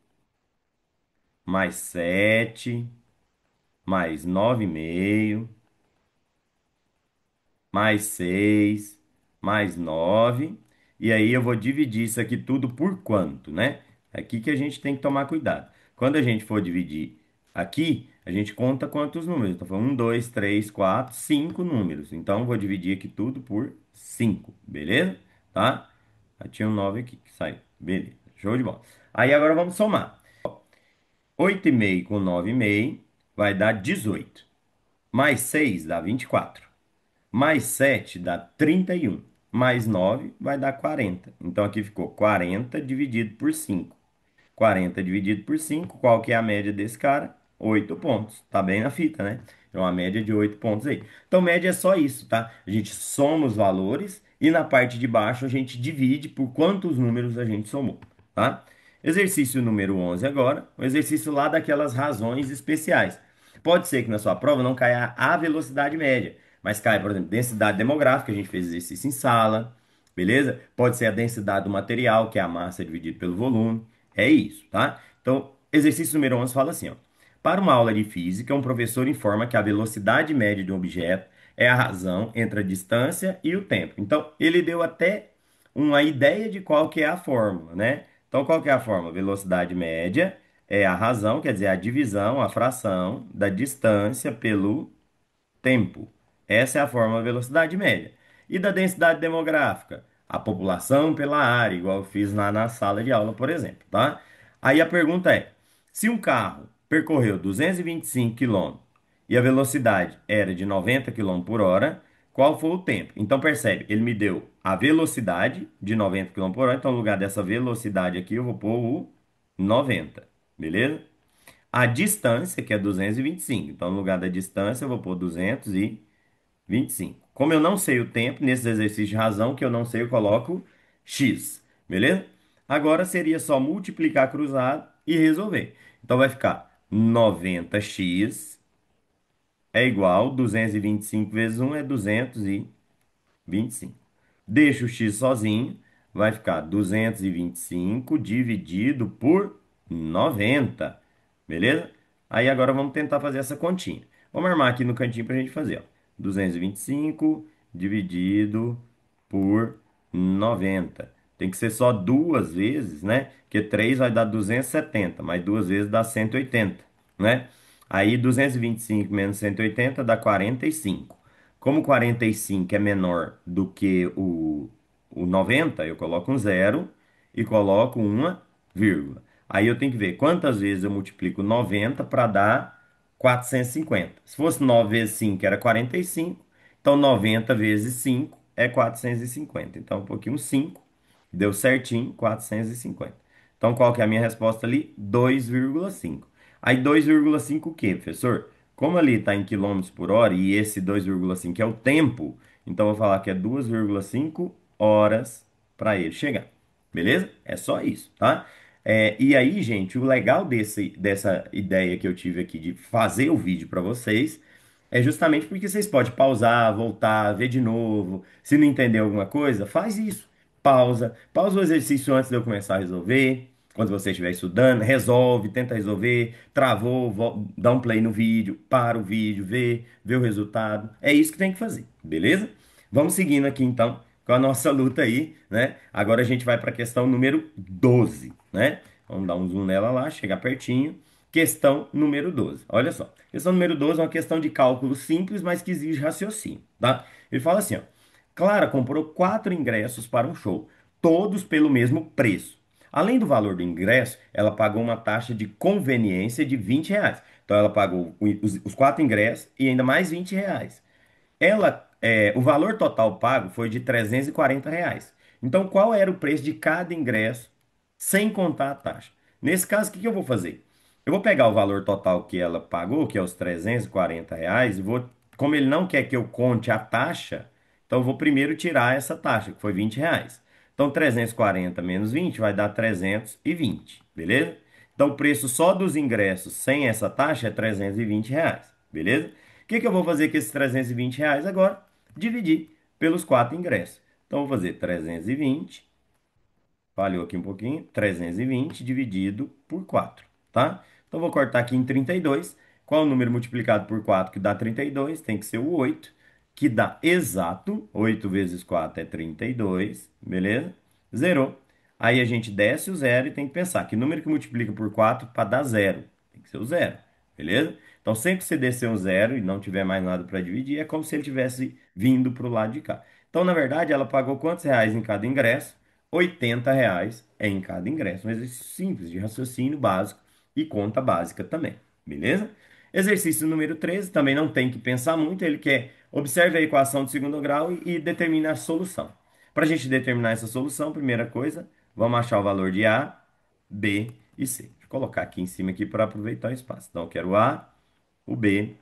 mais 7 mais 9,5 mais 6 mais 9. E aí eu vou dividir isso aqui tudo por quanto, né? É aqui que a gente tem que tomar cuidado. Quando a gente for dividir Aqui a gente conta quantos números. Então, foi 1, 2, 3, 4, 5 números. Então, eu vou dividir aqui tudo por 5, beleza? Tá? Aí tinha um 9 aqui que saiu. Beleza, show de bola. Aí agora vamos somar. 8,5 com 9,5 vai dar 18. Mais 6 dá 24. Mais 7 dá 31. Mais 9 vai dar 40. Então aqui ficou 40 dividido por 5. 40 dividido por 5, qual que é a média desse cara? 8 pontos. Tá bem na fita, né? É uma média de 8 pontos aí. Então, média é só isso, tá? A gente soma os valores e na parte de baixo a gente divide por quantos números a gente somou, tá? Exercício número 11 agora, um exercício lá daquelas razões especiais. Pode ser que na sua prova não caia a velocidade média, mas cai, por exemplo, densidade demográfica, a gente fez exercício em sala, beleza? Pode ser a densidade do material, que é a massa dividida pelo volume. É isso, tá? Então, exercício número 11 fala assim, ó. Para uma aula de física, um professor informa que a velocidade média de um objeto é a razão entre a distância e o tempo. Então, ele deu até uma ideia de qual que é a fórmula, né? Então, qual que é a fórmula? Velocidade média é a razão, quer dizer, a divisão, a fração da distância pelo tempo. Essa é a fórmula da velocidade média. E da densidade demográfica? A população pela área, igual eu fiz lá na sala de aula, por exemplo, tá? Aí a pergunta é: se um carro percorreu 225 km e a velocidade era de 90 km por hora, qual foi o tempo? Então percebe, ele me deu a velocidade de 90 km por hora, então no lugar dessa velocidade aqui eu vou pôr o 90, beleza? A distância, que é 225. Então, no lugar da distância, eu vou pôr 225. Como eu não sei o tempo, nesses exercícios de razão, que eu não sei, eu coloco x. Beleza? Agora seria só multiplicar cruzado e resolver. Então, vai ficar 90x é igual 225 vezes 1 é 225. Deixa o x sozinho, vai ficar 225 dividido por 90, beleza? Aí agora vamos tentar fazer essa continha. Vamos armar aqui no cantinho para a gente fazer, ó. 225 dividido por 90. Tem que ser só duas vezes, né? Porque 3 vai dar 270, mais duas vezes dá 180, né? Aí 225 menos 180 dá 45. Como 45 é menor do que o 90, eu coloco um zero e coloco uma vírgula. Aí eu tenho que ver quantas vezes eu multiplico 90 para dar 450. Se fosse 9 vezes 5 era 45. Então 90 vezes 5 é 450. Então um pouquinho 5, deu certinho 450. Então qual que é a minha resposta ali? 2,5. Aí 2,5 o quê, professor? Como ali está em quilômetros por hora e esse 2,5 é o tempo, então eu vou falar que é 2,5 horas para ele chegar. Beleza? É só isso, tá? E aí, gente, o legal dessa ideia que eu tive aqui de fazer o vídeo para vocês é justamente porque vocês podem pausar, voltar, ver de novo. Se não entender alguma coisa, faz isso. Pausa o exercício antes de eu começar a resolver. Quando você estiver estudando, resolve, tenta resolver, travou, dá um play no vídeo, para o vídeo, vê o resultado. É isso que tem que fazer, beleza? Vamos seguindo aqui então com a nossa luta aí, né? Agora a gente vai para a questão número 12, né? Vamos dar um zoom nela lá, chegar pertinho. Questão número 12. Olha só. Questão número 12 é uma questão de cálculo simples, mas que exige raciocínio, tá? Ele fala assim, ó. Clara comprou 4 ingressos para um show, todos pelo mesmo preço. Além do valor do ingresso, ela pagou uma taxa de conveniência de R$ 20. Então, ela pagou os 4 ingressos e ainda mais R$ 20. O valor total pago foi de R$ 340. Então, qual era o preço de cada ingresso sem contar a taxa? Nesse caso, o que que eu vou fazer? Eu vou pegar o valor total que ela pagou, que é os R$ 340, e vou, como ele não quer que eu conte a taxa, então eu vou primeiro tirar essa taxa, que foi R$ 20. Então, 340 menos 20 vai dar 320, beleza? Então, o preço só dos ingressos sem essa taxa é R$ 320, beleza? O que que eu vou fazer com esses R$ 320 agora? Dividir pelos 4 ingressos. Então, eu vou fazer 320, falhou aqui um pouquinho, 320 dividido por 4, tá? Então, vou cortar aqui em 32. Qual é o número multiplicado por 4 que dá 32? Tem que ser o 8, que dá exato, 8 vezes 4 é 32, beleza? Zerou. Aí a gente desce o zero e tem que pensar que número que multiplica por 4 para dar zero? Tem que ser o zero. beleza? Então, sempre que você descer um zero e não tiver mais nada para dividir, é como se ele tivesse vindo para o lado de cá. Então, na verdade, ela pagou quantos reais em cada ingresso? R$ 80 em cada ingresso. Um exercício simples de raciocínio básico e conta básica também, beleza? Exercício número 13 também não tem que pensar muito, ele quer observe a equação de segundo grau e determine a solução. Para a gente determinar essa solução, primeira coisa, vamos achar o valor de A, B e C. Vou colocar aqui em cima aqui para aproveitar o espaço. Então, eu quero o A, o B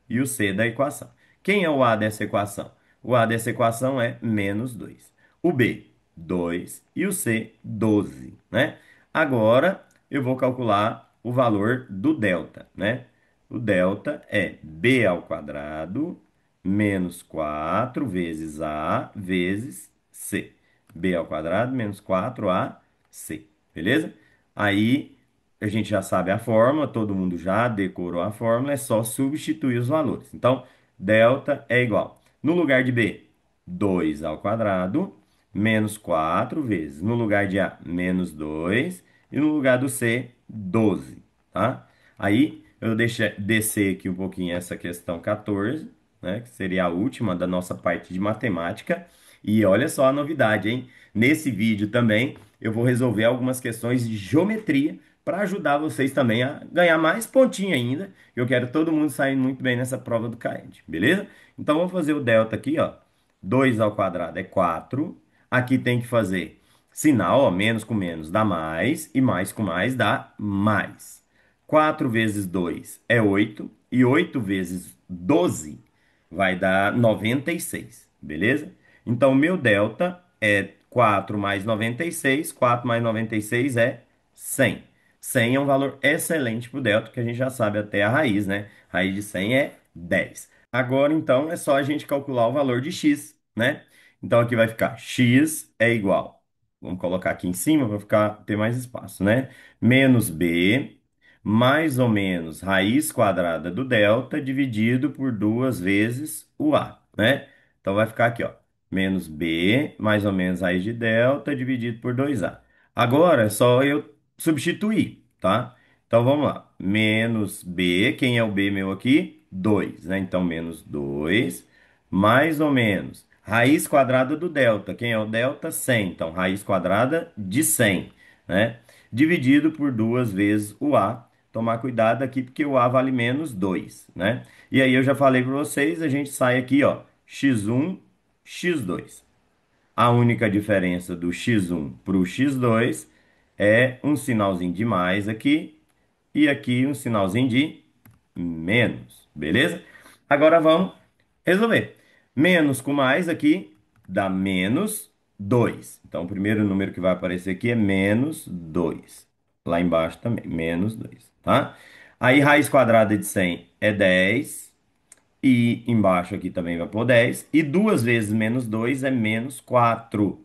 e o C da equação. Quem é o A dessa equação? O A dessa equação é menos 2. O B, 2 e o C, 12, né? Agora, eu vou calcular o valor do delta, né? O delta é B ao quadrado menos 4 vezes A vezes C. B ao quadrado menos 4AC, beleza? Aí a gente já sabe a fórmula, todo mundo já decorou a fórmula, é só substituir os valores. Então, delta é igual. No lugar de B, 2 ao quadrado, menos 4 vezes. No lugar de A, menos 2. E no lugar do C, 12, tá? Aí, eu deixo descer aqui um pouquinho essa questão 14, né? Que seria a última da nossa parte de matemática. E olha só a novidade, hein? Nesse vídeo também, eu vou resolver algumas questões de geometria para ajudar vocês também a ganhar mais pontinho ainda. Eu quero todo mundo sair muito bem nessa prova do CAED, beleza? Então vamos fazer o delta aqui, ó. 2 ao quadrado é 4. Aqui tem que fazer sinal, ó, menos com menos dá mais e mais com mais dá mais. 4 vezes 2 é 8 e 8 vezes 12 vai dar 96, beleza? Então, o meu delta é 4 mais 96. 4 mais 96 é 100. 100 é um valor excelente para o delta, que a gente já sabe até a raiz, né? Raiz de 100 é 10. Agora, então, é só a gente calcular o valor de x, né? Então, aqui vai ficar x é igual. Vamos colocar aqui em cima para ficar, ter mais espaço, né? Menos b, mais ou menos raiz quadrada do delta dividido por 2 vezes o a, né? Então, vai ficar aqui, ó. Menos b, mais ou menos raiz de delta dividido por 2a. Agora, é só eu substituir, tá? Então vamos lá. Menos b, quem é o b meu aqui? 2, né? Então menos 2, mais ou menos. Raiz quadrada do delta. Quem é o delta? 100. Então raiz quadrada de 100, né? Dividido por 2 vezes o a. Tomar cuidado aqui porque o a vale menos 2, né? E aí eu já falei para vocês, a gente sai aqui, ó, x1, x2. A única diferença do x1 para o x2 é um sinalzinho de mais aqui e aqui um sinalzinho de menos, beleza? Agora vamos resolver. Menos com mais aqui dá menos 2. Então, o primeiro número que vai aparecer aqui é menos 2. Lá embaixo também, menos 2, tá? Aí, raiz quadrada de 100 é 10. E embaixo aqui também vai pôr 10. E 2 vezes menos 2 é menos 4.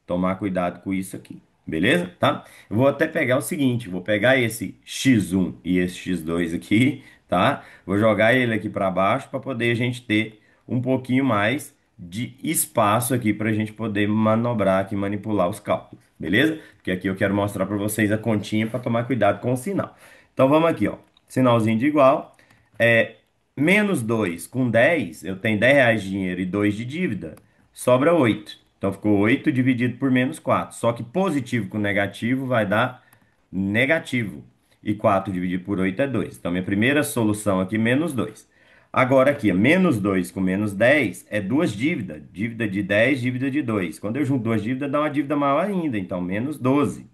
Tomar cuidado com isso aqui. Beleza? Tá? Eu vou até pegar o seguinte. Vou pegar esse x1 e esse x2 aqui, tá? Vou jogar ele aqui para baixo para poder a gente ter um pouquinho mais de espaço aqui para a gente poder manobrar aqui, manipular os cálculos. Beleza? Porque aqui eu quero mostrar para vocês a continha para tomar cuidado com o sinal. Então vamos aqui, ó. Sinalzinho de igual. É, menos 2 com 10, eu tenho R$ 10 de dinheiro e 2 de dívida, sobra 8. Então ficou 8 dividido por menos 4. Só que positivo com negativo vai dar negativo. E 4 dividido por 8 é 2. Então minha primeira solução aqui, menos 2. Agora aqui, menos 2 com menos 10 é duas dívidas. Dívida de 10, dívida de 2. Quando eu junto duas dívidas, dá uma dívida maior ainda. Então menos 12.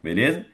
Beleza?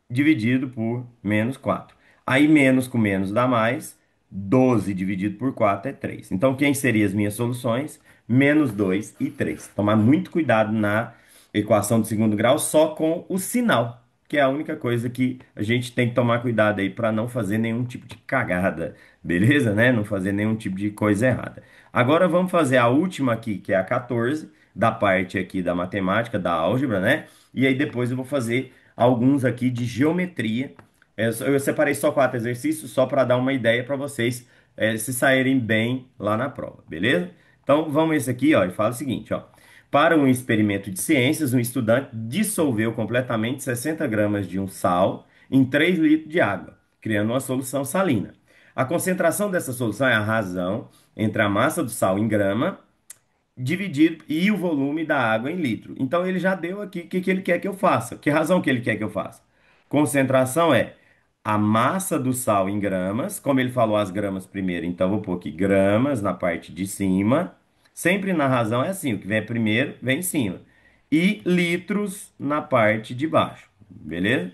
Dividido por menos 4. Aí menos com menos dá mais. 12 dividido por 4 é 3. Então, quem seriam as minhas soluções? Menos 2 e 3. Tomar muito cuidado na equação de segundo grau só com o sinal, que é a única coisa que a gente tem que tomar cuidado aí para não fazer nenhum tipo de cagada, beleza, né? Não fazer nenhum tipo de coisa errada. Agora vamos fazer a última aqui, que é a 14, da parte aqui da matemática, da álgebra, né? E aí depois eu vou fazer alguns aqui de geometria. Eu separei só 4 exercícios, só para dar uma ideia para vocês se saírem bem lá na prova, beleza? Então vamos esse aqui, ó, e fala o seguinte, ó. Para um experimento de ciências, um estudante dissolveu completamente 60 gramas de um sal em 3 litros de água, criando uma solução salina. A concentração dessa solução é a razão entre a massa do sal em grama dividido e o volume da água em litro. Então ele já deu aqui o que ele quer que eu faça. Que razão que ele quer que eu faça? Concentração é a massa do sal em gramas, como ele falou as gramas primeiro, então eu vou pôr aqui gramas na parte de cima. Sempre na razão é assim, o que vem primeiro vem em cima. E litros na parte de baixo, beleza?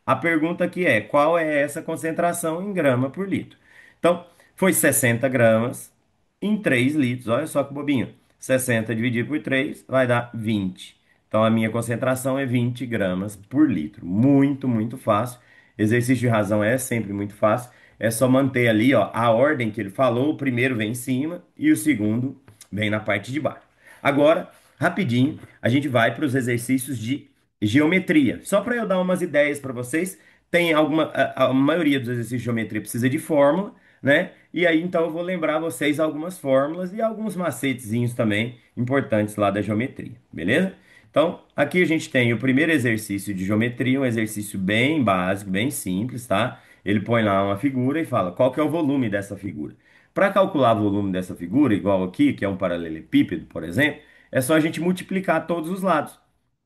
A pergunta aqui é, qual é essa concentração em grama por litro? Então, foi 60 gramas em 3 litros. Olha só que bobinho. 60 dividido por 3 vai dar 20. Então, a minha concentração é 20 gramas por litro. Muito, muito fácil. Exercício de razão é sempre muito fácil. É só manter ali, ó, a ordem que ele falou. O primeiro vem em cima e o segundo vem na parte de baixo. Agora, rapidinho, a gente vai para os exercícios de geometria. Só para eu dar umas ideias para vocês, tem a maioria dos exercícios de geometria precisa de fórmula, né? E aí então eu vou lembrar vocês algumas fórmulas e alguns macetezinhos também importantes lá da geometria, beleza? Então, aqui a gente tem o primeiro exercício de geometria, um exercício bem básico, bem simples, tá? Ele põe lá uma figura e fala qual que é o volume dessa figura. Para calcular o volume dessa figura, igual aqui, que é um paralelepípedo, por exemplo, é só a gente multiplicar todos os lados.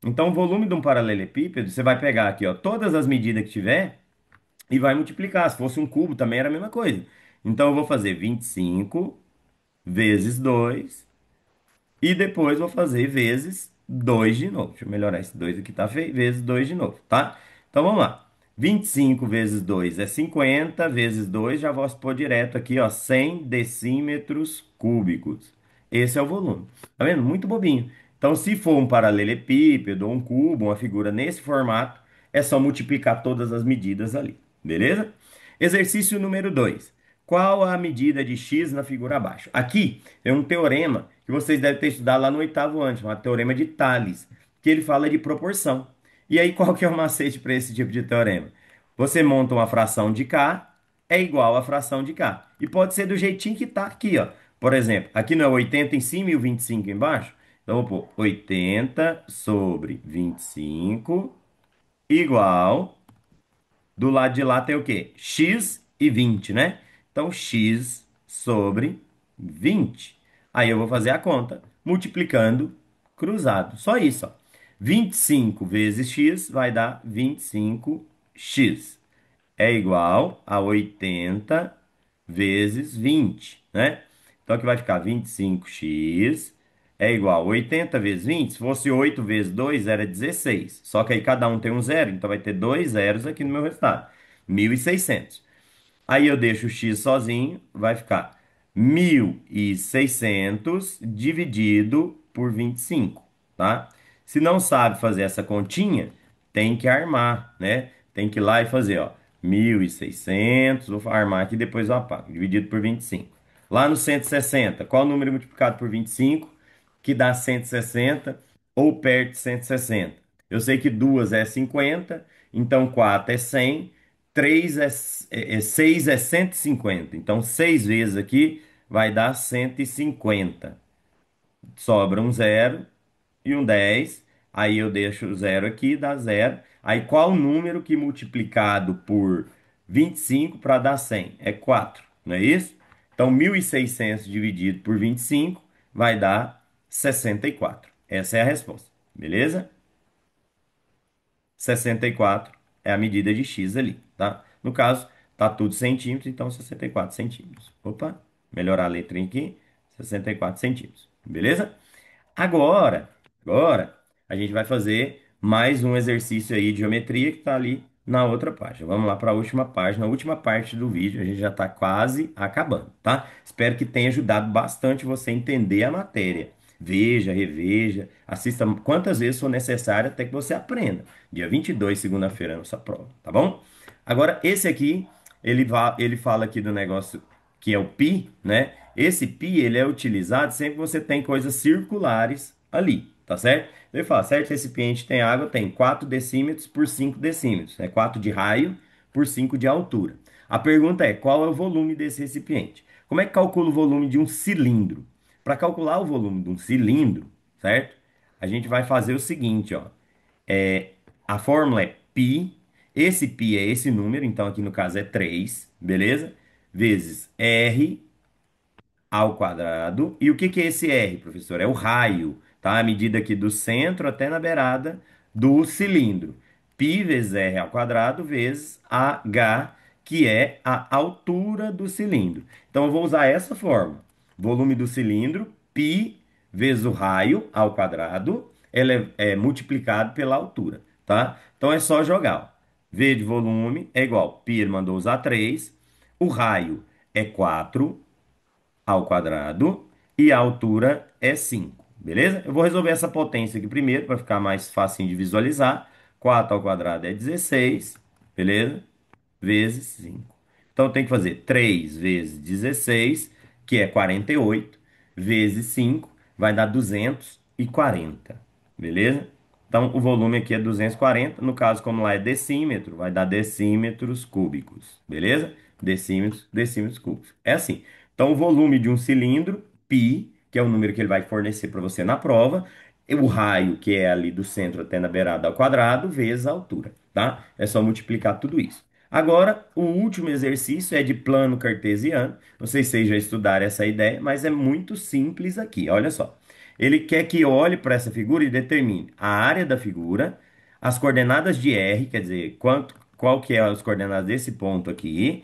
Então, o volume de um paralelepípedo, você vai pegar aqui, ó, todas as medidas que tiver e vai multiplicar. Se fosse um cubo, também era a mesma coisa. Então, eu vou fazer 25 vezes 2 e depois vou fazer vezes 2 de novo. Deixa eu melhorar esse 2 aqui, tá feio? Vezes 2 de novo, tá? Então, vamos lá. 25 vezes 2 é 50, vezes 2 já vou pôr direto aqui, ó, 100 decímetros cúbicos. Esse é o volume. Tá vendo? Muito bobinho. Então, se for um paralelepípedo, ou um cubo, uma figura nesse formato, é só multiplicar todas as medidas ali. Beleza? Exercício número 2. Qual a medida de x na figura abaixo? Aqui é um teorema que vocês devem ter estudado lá no oitavo ano, chamado Teorema de Tales, que ele fala de proporção. E aí, qual que é o macete para esse tipo de teorema? Você monta uma fração de k é igual à fração de k. E pode ser do jeitinho que está aqui, ó. Por exemplo, aqui não é 80 em cima e o 25 embaixo? Então, eu vou pôr 80 sobre 25 igual. Do lado de lá tem o quê? X e 20, né? Então, x sobre 20. Aí eu vou fazer a conta multiplicando cruzado. Só isso, ó. 25 vezes x vai dar 25x. É igual a 80 vezes 20, né? Então aqui vai ficar 25x é igual a 80 vezes 20. Se fosse 8 vezes 2, era 16. Só que aí cada um tem um zero, então vai ter dois zeros aqui no meu resultado. 1.600. Aí eu deixo o x sozinho, vai ficar 1.600 dividido por 25, tá? Se não sabe fazer essa continha, tem que armar, né? Tem que ir lá e fazer, ó, 1.600, vou armar aqui, depois eu apago, dividido por 25. Lá no 160, qual o número multiplicado por 25 que dá 160 ou perto de 160? Eu sei que 2 é 50, então 4 é 100, 3 6 é 150. Então, 6 vezes aqui vai dar 150. Sobra um zero e um 10. Aí eu deixo o zero aqui, dá zero. Aí qual o número que multiplicado por 25 para dar 100? É 4, não é isso? Então, 1.600 dividido por 25 vai dar 64. Essa é a resposta, beleza? 64 é a medida de x ali, tá? No caso, tá tudo centímetros, então 64 centímetros. Opa, melhorar a letrinha aqui, 64 centímetros, beleza? Agora, a gente vai fazer mais um exercício aí de geometria que está ali na outra página. Vamos lá para a última página, a última parte do vídeo, a gente já está quase acabando, tá? Espero que tenha ajudado bastante você a entender a matéria. Veja, reveja, assista quantas vezes for necessário até que você aprenda. Dia 22, segunda-feira, é a nossa prova, tá bom? Agora, esse aqui, ele fala aqui do negócio que é o π, né? Esse π, ele é utilizado sempre que você tem coisas circulares ali, tá certo? Ele fala, certo recipiente tem água, tem 4 decímetros por 5 decímetros, né? 4 de raio por 5 de altura. A pergunta é, qual é o volume desse recipiente? Como é que calcula o volume de um cilindro? Para calcular o volume de um cilindro, certo? A gente vai fazer o seguinte, ó. A fórmula é π, esse π é esse número, então aqui no caso é 3, beleza? vezes R ao quadrado. E o que que é esse R, professor? É o raio, tá? A medida aqui do centro até na beirada do cilindro. Π vezes R ao quadrado vezes H, que é a altura do cilindro. Então, eu vou usar essa forma. Volume do cilindro, π vezes o raio ao quadrado, ele é multiplicado pela altura, tá? Então, é só jogar. Ó. V de volume é igual, π ele mandou usar 3, o raio é 4 ao quadrado e a altura é 5, beleza? Eu vou resolver essa potência aqui primeiro para ficar mais fácil de visualizar. 4 ao quadrado é 16, beleza? Vezes 5. Então tem que fazer 3 vezes 16, que é 48, vezes 5, vai dar 240, beleza? Então o volume aqui é 240, no caso como lá é decímetro, vai dar decímetros cúbicos, beleza? Decímetros cúbicos. É assim. Então o volume de um cilindro, π, que é o número que ele vai fornecer para você na prova, e o raio, que é ali do centro até na beirada ao quadrado, vezes a altura, tá? É só multiplicar tudo isso. Agora, o último exercício é de plano cartesiano. Não sei se vocês já estudaram essa ideia, mas é muito simples aqui. Olha só. Ele quer que olhe para essa figura e determine a área da figura, as coordenadas de R, quer dizer, qual que é as coordenadas desse ponto aqui,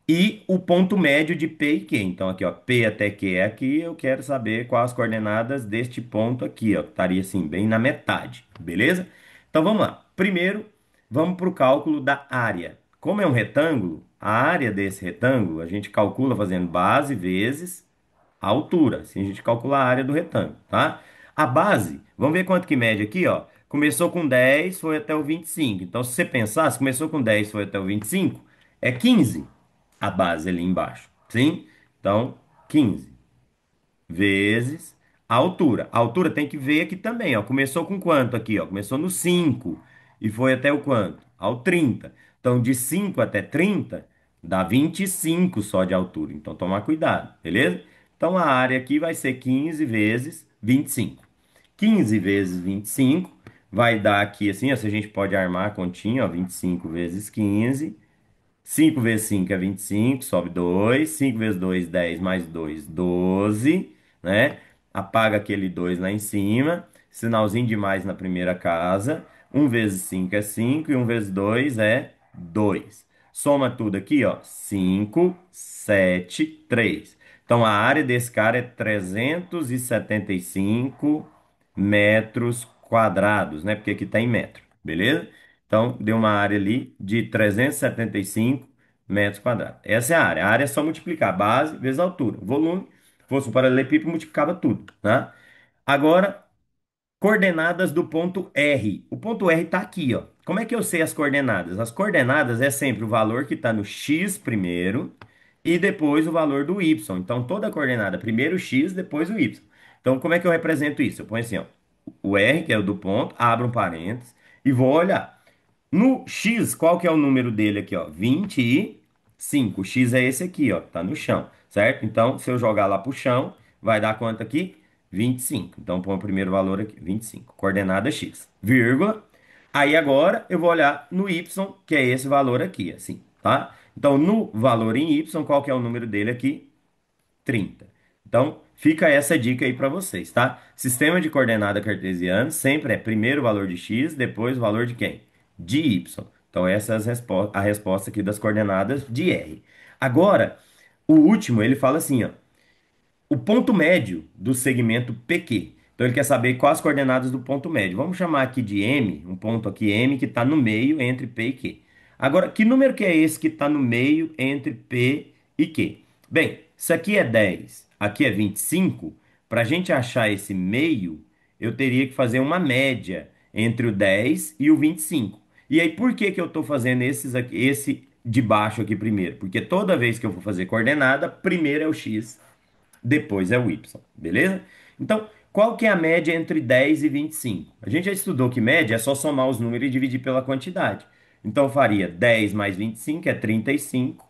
e o ponto médio de P e Q. Então, aqui, ó, P até Q é aqui, eu quero saber quais as coordenadas deste ponto aqui, ó, que estaria assim, bem na metade, beleza? Então, vamos lá. Primeiro, vamos para o cálculo da área. Como é um retângulo, a área desse retângulo a gente calcula fazendo base vezes a altura. Assim a gente calcula a área do retângulo, tá? A base, vamos ver quanto que mede aqui, ó. Começou com 10, foi até o 25. Então, se você pensar, se começou com 10, foi até o 25, é 15 a base ali embaixo, sim? Então, 15 vezes a altura. A altura tem que ver aqui também, ó. Começou com quanto aqui, ó? Começou no 5 e foi até o quanto? Ao 30. Então, de 5 até 30 dá 25 só de altura. Então, tomar cuidado, beleza? Então, a área aqui vai ser 15 vezes 25. 15 vezes 25 vai dar aqui assim, ó, se a gente pode armar a continha, ó, 25 vezes 15. 5 vezes 5 é 25, sobe 2. 5 vezes 2, 10, mais 2, 12, né? Apaga aquele 2 lá em cima. Sinalzinho de mais na primeira casa. 1 vezes 5 é 5 e 1 vezes 2 é 2. Soma tudo aqui, ó. 5, 7, 3. Então a área desse cara é 375 metros quadrados, né? Porque aqui tá em metro, beleza? Então, deu uma área ali de 375 metros quadrados. Essa é a área. A área é só multiplicar base vezes altura. O volume, se fosse um paralelepípedo, multiplicava tudo, tá? Agora, coordenadas do ponto R. O ponto R está aqui, ó. Como é que eu sei as coordenadas? As coordenadas é sempre o valor que está no X primeiro e depois o valor do Y. Então, toda coordenada, primeiro o X, depois o Y. Então, como é que eu represento isso? Eu ponho assim, ó, o R, que é o do ponto, abro um parênteses e vou olhar. No X, qual que é o número dele aqui, ó? 25. O X é esse aqui, ó, tá no chão, certo? Então, se eu jogar lá pro chão, vai dar quanto aqui? 25. Então, põe o primeiro valor aqui, 25. Coordenada X, vírgula. Aí agora eu vou olhar no Y, que é esse valor aqui, assim, tá? Então, no valor em Y, qual que é o número dele aqui? 30. Então, fica essa dica aí para vocês, tá? Sistema de coordenada cartesiano sempre é primeiro o valor de x, depois o valor de quem? De y. Então, essa é a resposta aqui das coordenadas de R. Agora, o último, ele fala assim, ó o ponto médio do segmento PQ. Então ele quer saber quais as coordenadas do ponto médio. Vamos chamar aqui de M, um ponto aqui M que está no meio entre P e Q. Agora, que número que é esse que está no meio entre P e Q? Bem, isso aqui é 10, aqui é 25. Para a gente achar esse meio, eu teria que fazer uma média entre o 10 e o 25. E aí, por que que eu estou fazendo esse de baixo aqui primeiro? Porque toda vez que eu vou fazer coordenada, primeiro é o X, depois é o y, beleza? Então, qual que é a média entre 10 e 25? A gente já estudou que média é só somar os números e dividir pela quantidade. Então, eu faria 10 mais 25 é 35,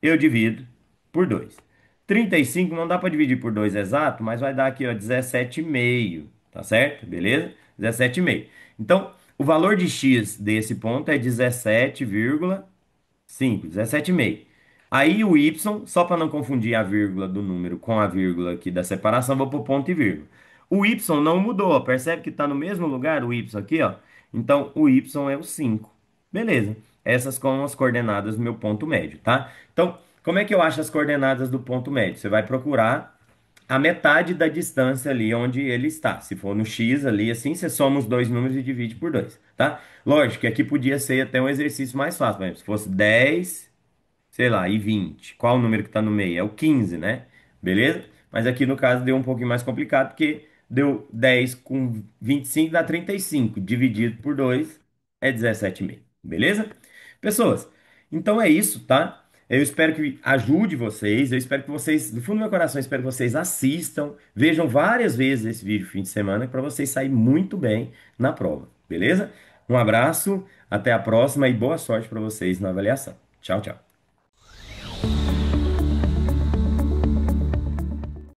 eu divido por 2. 35 não dá para dividir por 2 exato, mas vai dar aqui, ó, 17,5, tá certo? Beleza? 17,5. Então, o valor de x desse ponto é 17,5, 17,5. Aí o y, só para não confundir a vírgula do número com a vírgula aqui da separação, vou pôr ponto e vírgula. O y não mudou, ó, percebe que está no mesmo lugar o y aqui, ó? Então o y é o 5. Beleza. Essas são as coordenadas do meu ponto médio, tá? Então, como é que eu acho as coordenadas do ponto médio? Você vai procurar a metade da distância ali onde ele está. Se for no x ali, assim, você soma os dois números e divide por 2, tá? Lógico que aqui podia ser até um exercício mais fácil, por exemplo, se fosse 10, sei lá, e 20. Qual o número que está no meio? É o 15, né? Beleza? Mas aqui no caso deu um pouquinho mais complicado, porque deu 10 com 25 dá 35. Dividido por 2 é 17,5. Beleza? Pessoas, então é isso, tá? Eu espero que ajude vocês. Eu espero que vocês, do fundo do meu coração, eu espero que vocês assistam, vejam várias vezes esse vídeo fim de semana, para vocês saírem muito bem na prova. Beleza? Um abraço, até a próxima e boa sorte para vocês na avaliação. Tchau, tchau.